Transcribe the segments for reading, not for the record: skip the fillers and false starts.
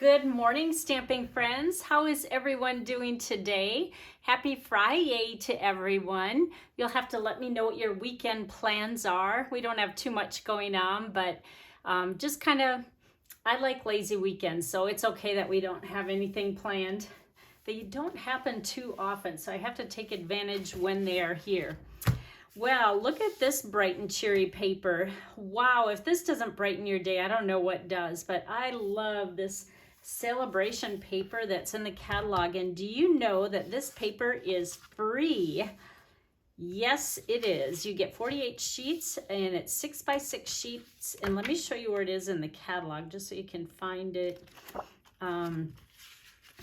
Good morning, stamping friends. How is everyone doing today? Happy Friday to everyone. You'll have to let me know what your weekend plans are. We don't have too much going on, but just kind of, I like lazy weekends, so it's okay that we don't have anything planned. They don't happen too often, so I have to take advantage when they are here. Well, look at this bright and cheery paper. Wow, if this doesn't brighten your day, I don't know what does, but I love this celebration paper that's in the catalog. And do you know that this paper is free? Yes, it is. You get 48 sheets and it's 6 by 6 sheets. And let me show you where it is in the catalog just so you can find it.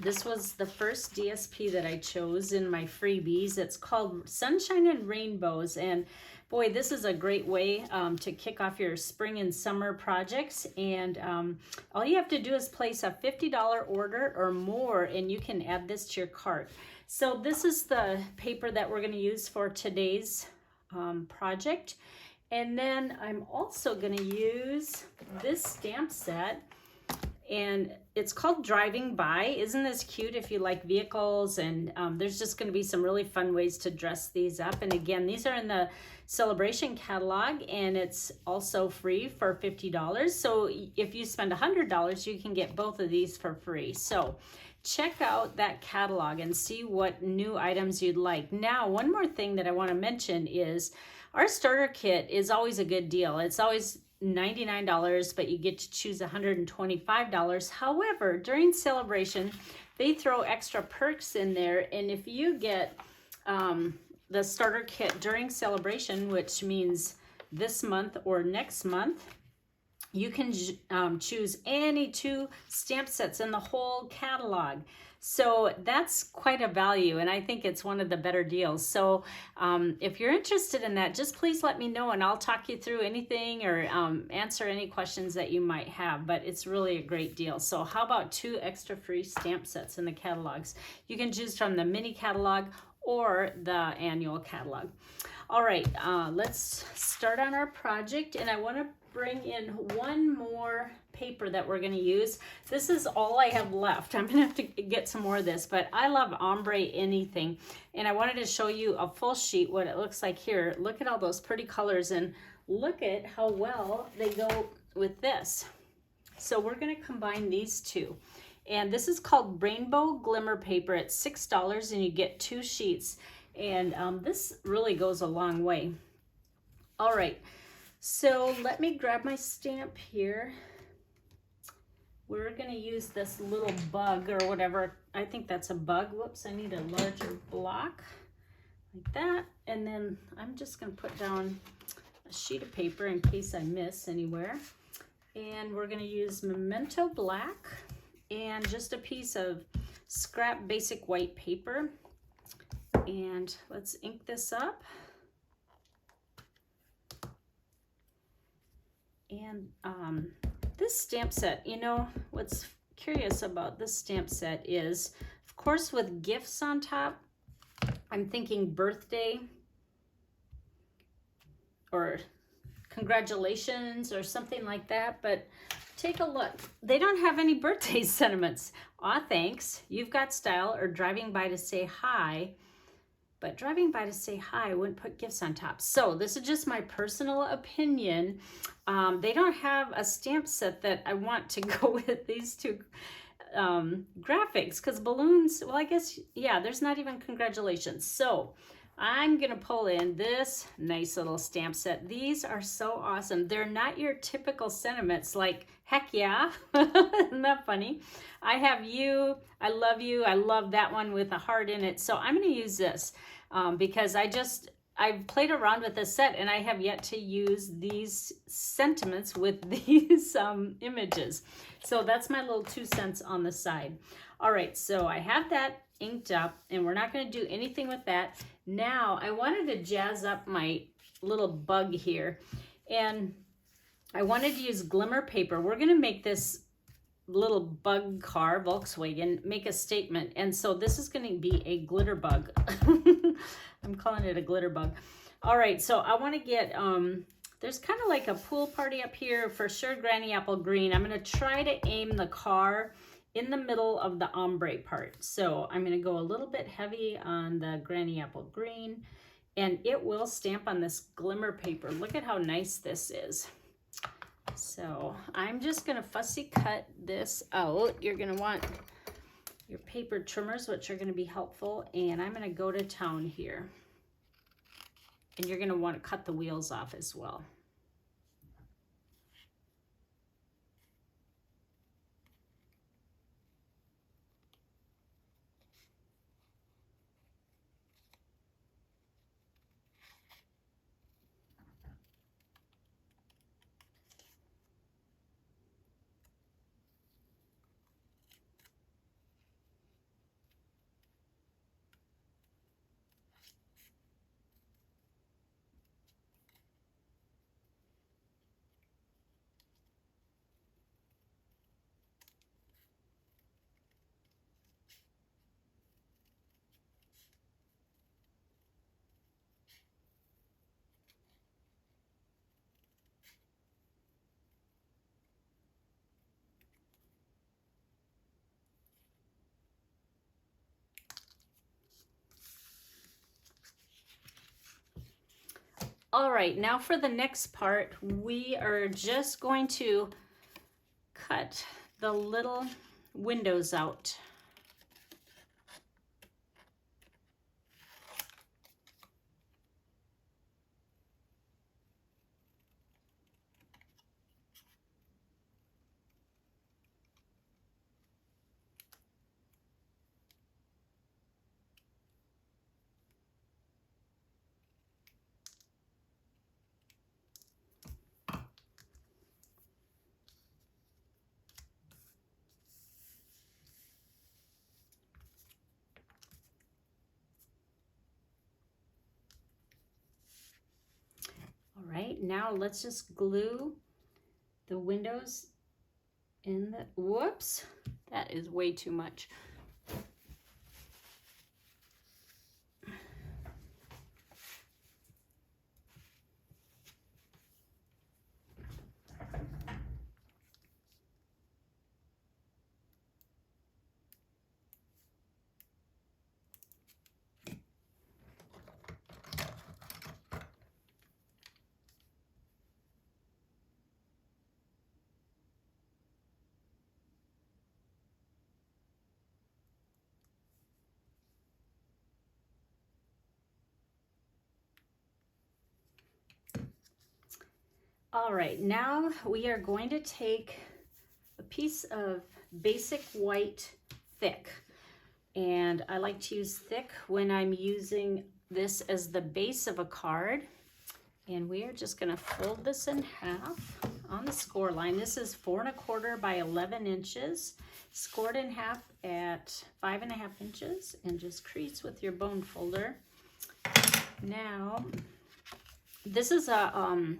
This was the first DSP that I chose in my freebies. It's called Sunshine and Rainbows. And boy, this is a great way to kick off your spring and summer projects. And all you have to do is place a $50 order or more, and you can add this to your cart. So this is the paper that we're going to use for today's project. And then I'm also going to use this stamp set. And it's called Driving By. Isn't this cute if you like vehicles? And there's just going to be some really fun ways to dress these up. And again, these are in the celebration catalog, and it's also free for $50. So if you spend $100, you can get both of these for free. So check out that catalog and see what new items you'd like. Now, one more thing that I want to mention is our starter kit is always a good deal. It's always $99, but you get to choose $125. However, during celebration, they throw extra perks in there, and if you get the starter kit during celebration, which means this month or next month, you can choose any 2 stamp sets in the whole catalog. So that's quite a value, and I think it's one of the better deals. So if you're interested in that, just please let me know, and I'll talk you through anything or answer any questions that you might have. But it's really a great deal. So how about 2 extra free stamp sets in the catalogs? You can choose from the mini catalog or the annual catalog. All right, let's start on our project, and I want to bring in one more paper that we're going to use. This is all I have left. I'm going to have to get some more of this, but I love ombre anything, and I wanted to show you a full sheet what it looks like here. Look at all those pretty colors, and look at how well they go with this. So we're going to combine these two, and this is called Rainbow Glimmer paper. It's $6, and you get 2 sheets, and this really goes a long way. All right, so let me grab my stamp here. We're going to use this little bug or whatever. I think that's a bug. Whoops, I need a larger block like that. And then I'm just going to put down a sheet of paper in case I miss anywhere. And we're going to use Memento Black and just a piece of scrap basic white paper. And let's ink this up. And this stamp set, you know, what's curious about this stamp set is, of course, with gifts on top, I'm thinking birthday or congratulations or something like that. But take a look. They don't have any birthday sentiments. Aw, thanks. You've got style, or driving by to say hi. But driving by to say hi wouldn't put gifts on top. So this is just my personal opinion. They don't have a stamp set that I want to go with these 2 graphics, because balloons, well, I guess, yeah, there's not even congratulations. So I'm going to pull in this nice little stamp set. These are so awesome. They're not your typical sentiments like, heck yeah, isn't that funny? I have you, I love that one with a heart in it. So I'm going to use this because I've played around with this set, and I have yet to use these sentiments with these images. So that's my little 2 cents on the side. All right, so I have that inked up, and we're not going to do anything with that. Now I wanted to jazz up my little bug here, and I wanted to use Glimmer paper. We're going to make this little bug car, Volkswagen, make a statement, and so this is going to be a glitter bug. I'm calling it a glitter bug. All right, so I want to get there's kind of like a pool party up here, for sure, Granny Apple Green. I'm going to try to aim the car in the middle of the ombre part. So I'm going to go a little bit heavy on the Granny Apple Green, and it will stamp on this Glimmer paper. Look at how nice this is. So I'm just going to fussy cut this out. You're going to want your paper trimmers, which are going to be helpful, and I'm going to go to town here. And you're going to want to cut the wheels off as well. All right, now for the next part, we are just going to cut the little windows out. All right, now let's just glue the windows in the, whoops, that is way too much. All right, now we are going to take a piece of basic white thick, and I like to use thick when I'm using this as the base of a card. And we are just going to fold this in half on the score line. This is 4 1/4 by 11 inches, scored in half at 5 1/2 inches, and just crease with your bone folder. Now, this is a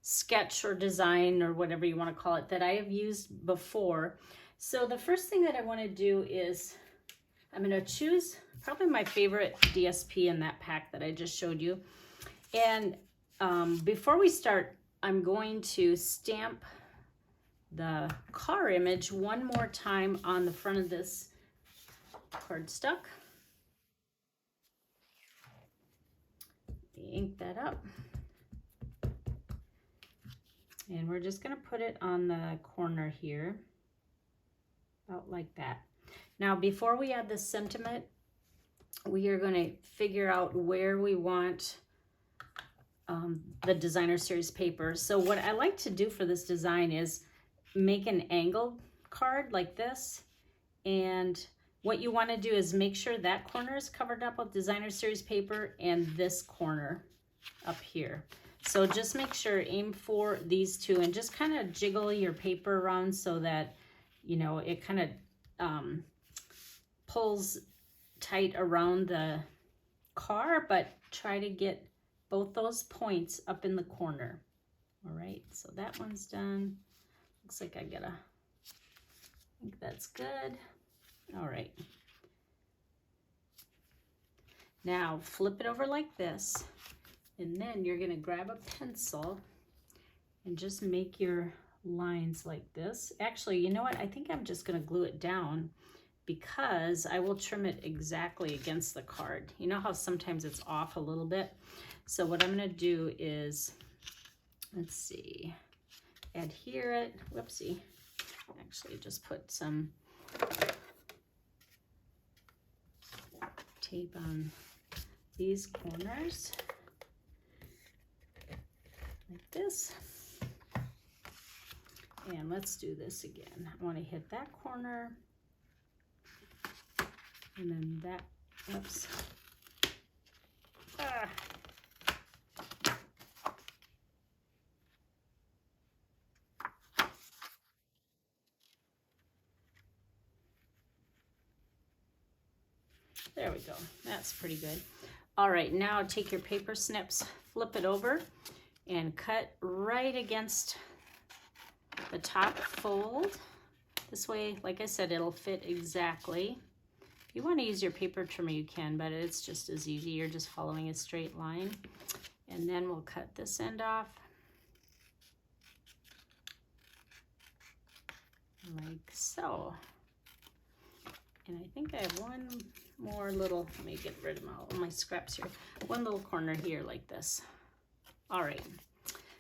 sketch or design or whatever you want to call it that I have used before. So the first thing that I want to do is I'm going to choose probably my favorite DSP in that pack that I just showed you. And before we start, I'm going to stamp the car image one more time on the front of this cardstock. Ink that up. And we're just going to put it on the corner here, about like that. Now, before we add the sentiment, we are going to figure out where we want the designer series paper. So what I like to do for this design is make an angled card like this. And what you want to do is make sure that corner is covered up with designer series paper and this corner up here. So just make sure, aim for these two, and just kind of jiggle your paper around so that, you know, it kind of pulls tight around the car, but try to get both those points up in the corner. All right, so that one's done. Looks like I think that's good. All right. Now flip it over like this. And then you're going to grab a pencil and just make your lines like this. Actually, you know what? I think I'm just going to glue it down because I will trim it exactly against the card. You know how sometimes it's off a little bit? So what I'm going to do is, let's see, adhere it. Whoopsie. Actually, just put some tape on these corners like this. And let's do this again. I want to hit that corner and then that, oops. Ah. There we go. That's pretty good. All right, now take your paper snips, flip it over, and cut right against the top fold. This way, like I said, it'll fit exactly. If you want to use your paper trimmer, you can, but it's just as easy. You're just following a straight line. And then we'll cut this end off. Like so. And I think I have one more little, let me get rid of all my scraps here. One little corner here like this. All right,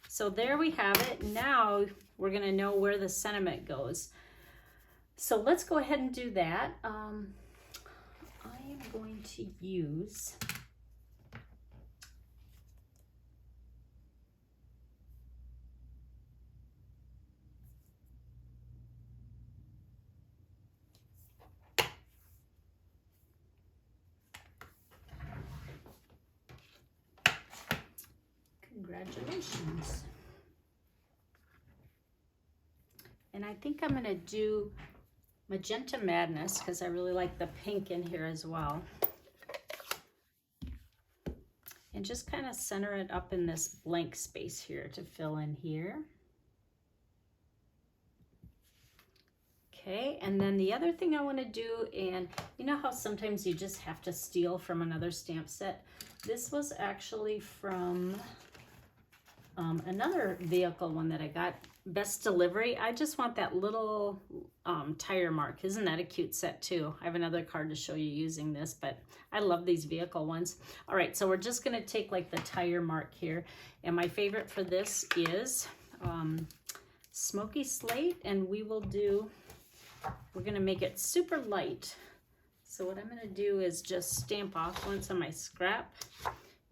so there we have it. Now we're gonna know where the sentiment goes. So let's go ahead and do that. I am going to use congratulations. And I think I'm going to do Magenta Madness because I really like the pink in here as well. And just kind of center it up in this blank space here to fill in here. Okay, and then the other thing I want to do, and you know how sometimes you just have to steal from another stamp set? This was actually from another vehicle one that I got, Best Delivery. I just want that little tire mark. Isn't that a cute set too? I have another card to show you using this, but I love these vehicle ones. All right, so we're just gonna take like the tire mark here. And my favorite for this is Smoky Slate, and we will do, we're gonna make it super light. So what I'm gonna do is just stamp off once on my scrap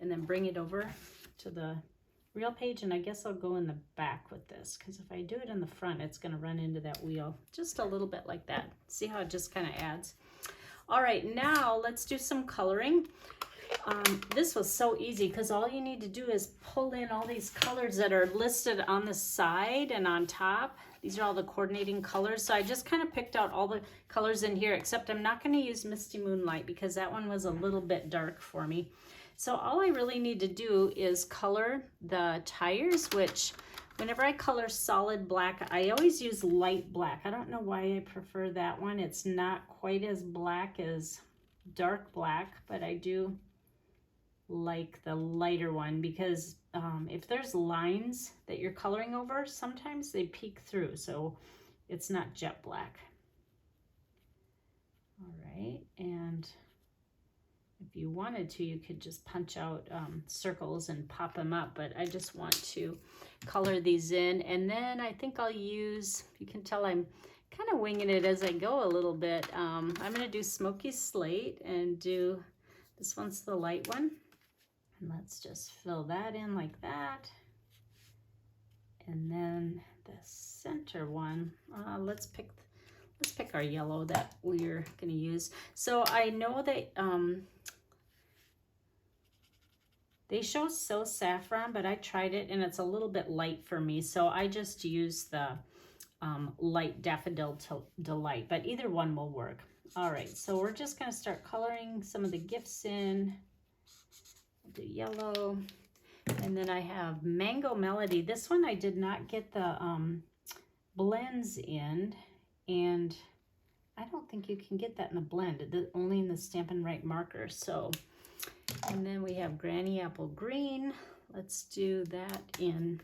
and then bring it over to the real page, and I guess I'll go in the back with this because if I do it in the front, it's gonna run into that wheel just a little bit like that. See how it just kind of adds? All right, now let's do some coloring. This was so easy because all you need to do is pull in all these colors that are listed on the side and on top. These are all the coordinating colors. So I just kind of picked out all the colors in here, except I'm not going to use Misty Moonlight because that one was a little bit dark for me. So all I really need to do is color the tires, which whenever I color solid black, I always use light black. I don't know why I prefer that one. It's not quite as black as dark black, but I do like the lighter one because if there's lines that you're coloring over, sometimes they peek through, so it's not jet black. All right, and if you wanted to, you could just punch out circles and pop them up, but I just want to color these in. And then I think I'll use, you can tell I'm kind of winging it as I go a little bit. I'm going to do Smoky Slate and do, this one's the light one. And let's just fill that in like that. And then the center one, let's pick our yellow that we're going to use. So I know that they show So Saffron, but I tried it and it's a little bit light for me. So I just use the light Daffodil Delight, but either one will work. All right, so we're just going to start coloring some of the gifts in. We'll do yellow. And then I have Mango Melody. This one I did not get the blends in, and I don't think you can get that in the blend, only in the Stampin' Right marker. So, and then we have Granny Apple Green. Let's do that in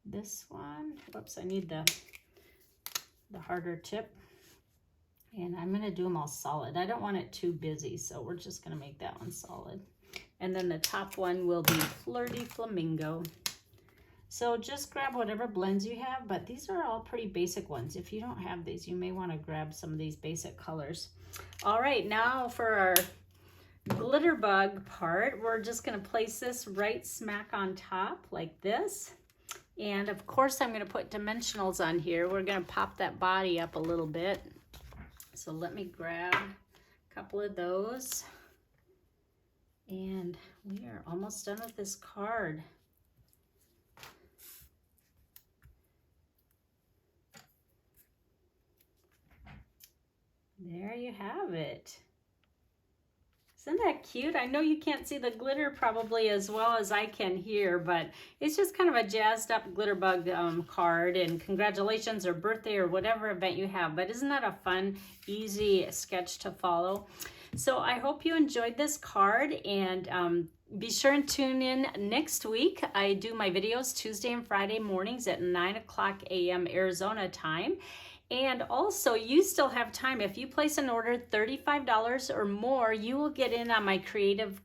this one. Whoops, I need the harder tip. And I'm going to do them all solid. I don't want it too busy, so we're just going to make that one solid. And then the top one will be Flirty Flamingo. So just grab whatever blends you have, but these are all pretty basic ones. If you don't have these, you may want to grab some of these basic colors. All right, now for our glitter bug part, we're just going to place this right smack on top like this. And of course, I'm going to put dimensionals on here. We're going to pop that body up a little bit. So let me grab a couple of those. And we are almost done with this card. There you have it. Isn't that cute? I know you can't see the glitter probably as well as I can here, but it's just kind of a jazzed up glitter bug card, and congratulations or birthday or whatever event you have. But isn't that a fun, easy sketch to follow? So I hope you enjoyed this card, and be sure and tune in next week. I do my videos Tuesday and Friday mornings at 9 a.m. Arizona time. And also, you still have time. If you place an order $35 or more, you will get in on my Creative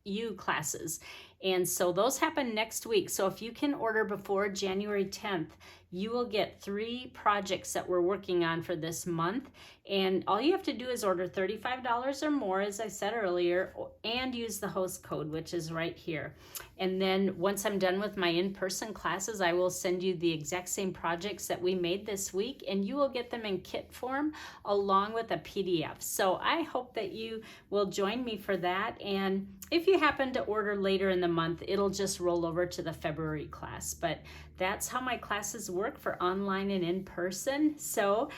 You classes. And so those happen next week. So if you can order before January 10th, you will get 3 projects that we're working on for this month. And all you have to do is order $35 or more, as I said earlier, and use the host code, which is right here. And then once I'm done with my in-person classes, I will send you the exact same projects that we made this week, and you will get them in kit form along with a PDF. So I hope that you will join me for that. And if you happen to order later in the month, it'll just roll over to the February class. But that's how my classes work for online and in person. So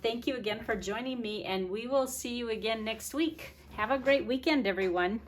thank you again for joining me, and we will see you again next week. Have a great weekend, everyone.